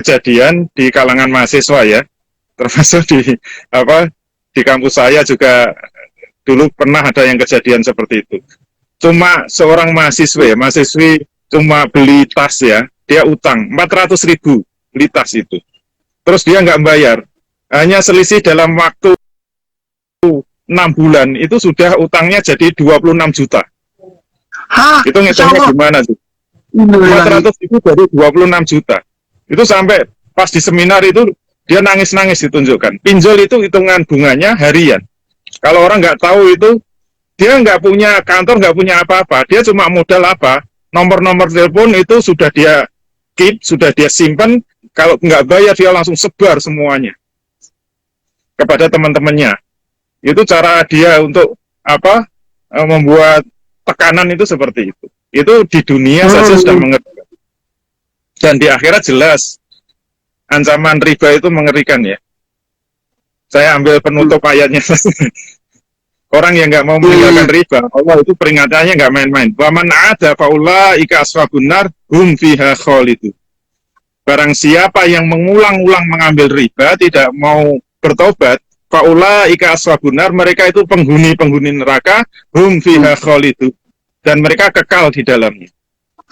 kejadian di kalangan mahasiswa ya, termasuk di apa di kampus saya juga dulu pernah ada yang kejadian seperti itu. Cuma seorang mahasiswa ya, mahasiswi cuma beli tas ya, dia utang 400.000 beli tas itu. Terus dia nggak bayar, hanya selisih dalam waktu 6 bulan itu sudah utangnya jadi 26 juta. Hah, Itu Insya ngitungnya Allah. gimana sih? Innalillahi. 400.000 dari 26 juta. Itu sampai pas di seminar itu dia nangis-nangis ditunjukkan. Pinjol itu hitungan bunganya harian. Kalau orang nggak tahu itu, dia nggak punya kantor, nggak punya apa-apa. Dia cuma modal apa? Nomor-nomor telepon itu sudah dia keep, sudah dia simpan. Kalau nggak bayar dia langsung sebar semuanya kepada teman-temannya. Itu cara dia untuk apa? Membuat tekanan itu seperti itu. Itu di dunia saja sudah mengerti. Dan di akhirat jelas ancaman riba itu mengerikan ya. Saya ambil penutup ayatnya. Orang yang nggak mau meninggalkan riba, Allah itu peringatannya nggak main-main. Waman ada faulaika ashabun nar hum fiha khalidun. Barang siapa yang mengulang-ulang mengambil riba, tidak mau bertobat, faulaika ashabun nar, mereka itu penghuni-penghuni neraka, hum fiha khalidun. Dan mereka kekal di dalamnya.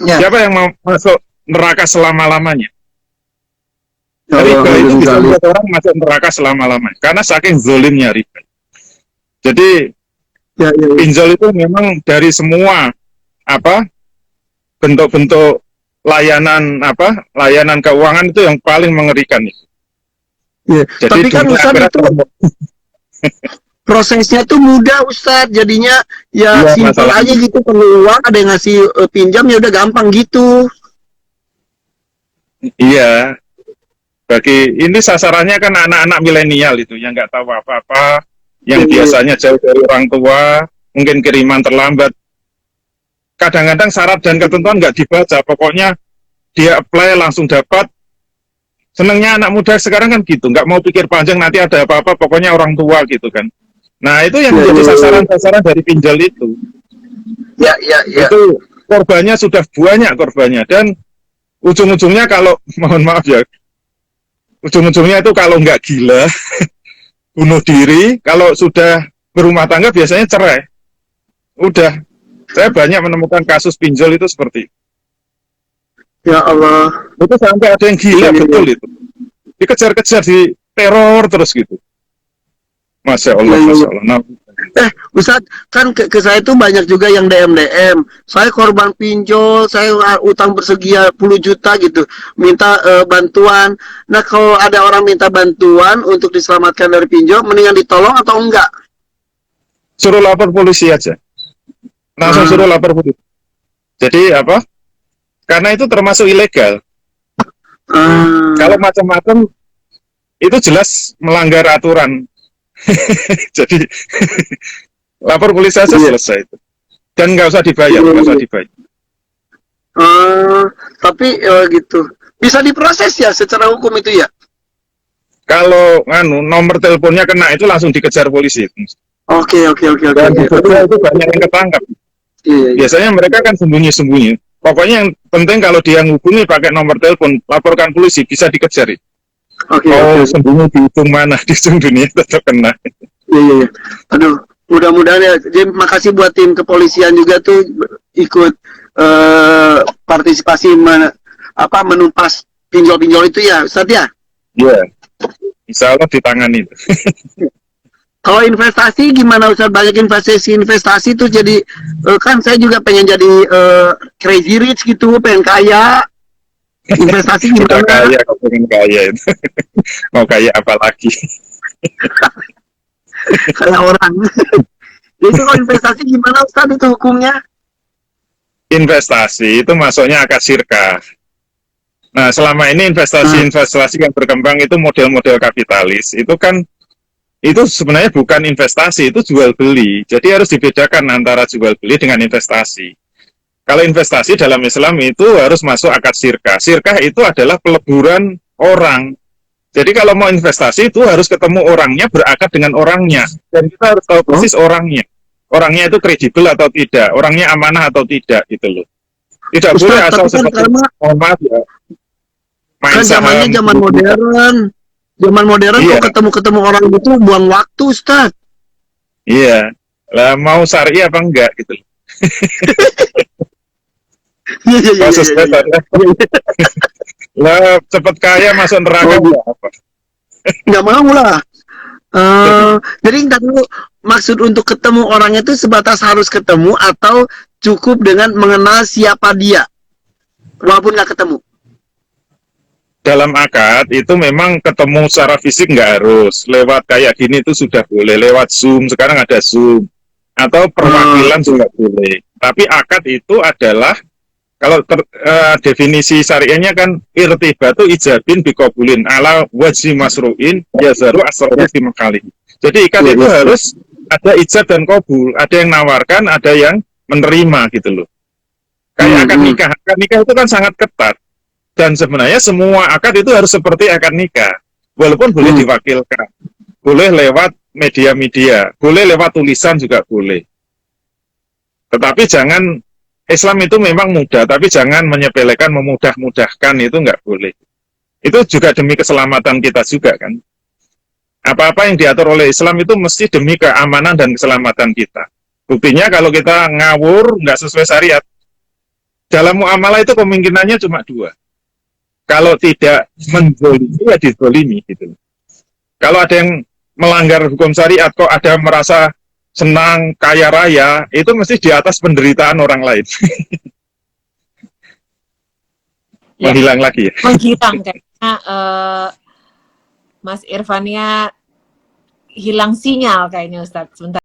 Ya. Siapa yang mau masuk neraka selama-lamanya? Riba itu bisa membuat orang masuk neraka selama-lamanya. Karena saking zolimnya riba. Jadi pinjol itu memang dari semua apa bentuk-bentuk layanan keuangan itu yang paling mengerikan. Ya. Jadi Tapi kan Ustaz itu prosesnya tuh mudah Ustaz, jadinya ya simpel aja gitu, perlu uang ada yang ngasih pinjam ya udah gampang gitu. Iya, bagi ini sasarannya kan anak-anak milenial itu yang nggak tahu apa-apa, yang biasanya jauh dari orang tua, mungkin kiriman terlambat. Kadang-kadang syarat dan ketentuan nggak dibaca, pokoknya dia apply langsung dapat. Senangnya anak muda sekarang kan gitu, nggak mau pikir panjang nanti ada apa-apa, pokoknya orang tua gitu kan. Nah itu yang menjadi sasaran-sasaran dari pinjol itu. Ya. Itu korbannya sudah banyak korbannya, dan ujung-ujungnya kalau mohon maaf ya, ujung-ujungnya itu kalau nggak gila bunuh diri, kalau sudah berumah tangga biasanya cerai. Udah, saya banyak menemukan kasus pinjol itu seperti itu. Ya Allah. Itu sampai ada yang gila betul itu, dikejar-kejar, di teror terus gitu. Masya Allah, Masya Allah. Nah, Ustaz, kan ke saya tuh banyak juga yang DM. Saya korban pinjol, saya utang bersedia puluh juta gitu, minta bantuan. Nah, kalau ada orang minta bantuan untuk diselamatkan dari pinjol, mendingan ditolong atau enggak? suruh lapor polisi aja, langsung suruh lapor polisi. Jadi apa? Karena itu termasuk ilegal. Kalau macam-macam itu jelas melanggar aturan. Jadi lapor polisi saja selesai itu. Dan nggak usah dibayar, nggak usah dibayar. Tapi gitu. Bisa diproses ya secara hukum itu ya? Kalau nomor teleponnya kena itu langsung dikejar polisi. Oke. Dan itu banyak yang ketangkap. Iya. Biasanya mereka kan sembunyi-sembunyi. Pokoknya yang penting kalau dia ngubungi pakai nomor telepon, laporkan polisi, bisa dikejar. Oke. Sembunyi di ujung mana, di ujung dunia tetap kena. Iya. Aduh, mudah-mudahan ya. Jadi makasih buat tim kepolisian juga tuh ikut partisipasi menumpas pinjol-pinjol itu ya, Ustaz ya? Iya. Insya Allah ditangani. Kalau investasi gimana Ustaz? Banyak investasi tuh jadi kan saya juga pengen jadi crazy rich gitu, pengen kaya. Investasi gimana? Udah kaya, kok pengen kaya itu. Mau kaya apa lagi? Kayak orang. Itu kalau investasi gimana Ustaz itu hukumnya? Investasi itu masuknya akad sirkah. Nah, selama ini investasi yang berkembang itu model-model kapitalis. Itu kan itu sebenarnya bukan investasi, itu jual beli. Jadi harus dibedakan antara jual beli dengan investasi. Kalau investasi dalam Islam itu harus masuk akad sirkah. Sirkah itu adalah peleburan orang. Jadi kalau mau investasi itu harus ketemu orangnya, berakad dengan orangnya. Dan kita harus tahu persis orangnya. Orangnya itu kredibel atau tidak, orangnya amanah atau tidak gitu loh. Tidak Ustaz, boleh asal seperti mohon maaf ya. main Kan zamannya saham. zaman modern. Zaman modern Iya, kok ketemu-ketemu orang itu buang waktu, Ustaz. iya. Lah mau syariah apa enggak gitu. Iya, iya, iya, iya, Prosesnya iya. syariah. Iya. Lah cepet kaya masuk neraka Oh, enggak apa. nggak mau lah. Jadi Jadi ntar dulu, maksud untuk ketemu orang itu sebatas harus ketemu atau cukup dengan mengenal siapa dia, walaupun nggak ketemu. dalam akad itu memang ketemu secara fisik nggak harus. Lewat kayak gini itu sudah boleh. Lewat Zoom, sekarang ada Zoom. Atau Hmm, perwakilan juga boleh. Tapi akad itu adalah, kalau definisi syariahnya kan irtibatu ijabin bikobulin ala wajhi masruin yazaru asrohu ya, fi makali. Jadi ikat ya, itu ya, ya. harus ada ijab dan kobul. Ada yang nawarkan, ada yang menerima gitu loh. Kayak Hmm, akad hmm, nikah. Akad nikah itu kan sangat ketat. Dan sebenarnya semua akad itu harus seperti akad nikah. Walaupun boleh hmm, diwakilkan. Boleh lewat media-media. Boleh lewat tulisan juga boleh. Tetapi jangan, Islam itu memang mudah, tapi jangan menyepelekan, memudah-mudahkan, itu nggak boleh. Itu juga demi keselamatan kita juga kan. Apa-apa yang diatur oleh Islam itu mesti demi keamanan dan keselamatan kita. Buktinya kalau kita ngawur, nggak sesuai syariat, dalam muamalah itu kemungkinannya cuma dua. Kalau tidak menzolimi, ya dizolimi gitu. Kalau ada yang melanggar hukum syariat, kok ada merasa senang, kaya raya, itu mesti di atas penderitaan orang lain. Ya, Menghilang lagi ya. menghilang kayaknya Mas Irfannya hilang sinyal kayaknya Ustadz. Sebentar.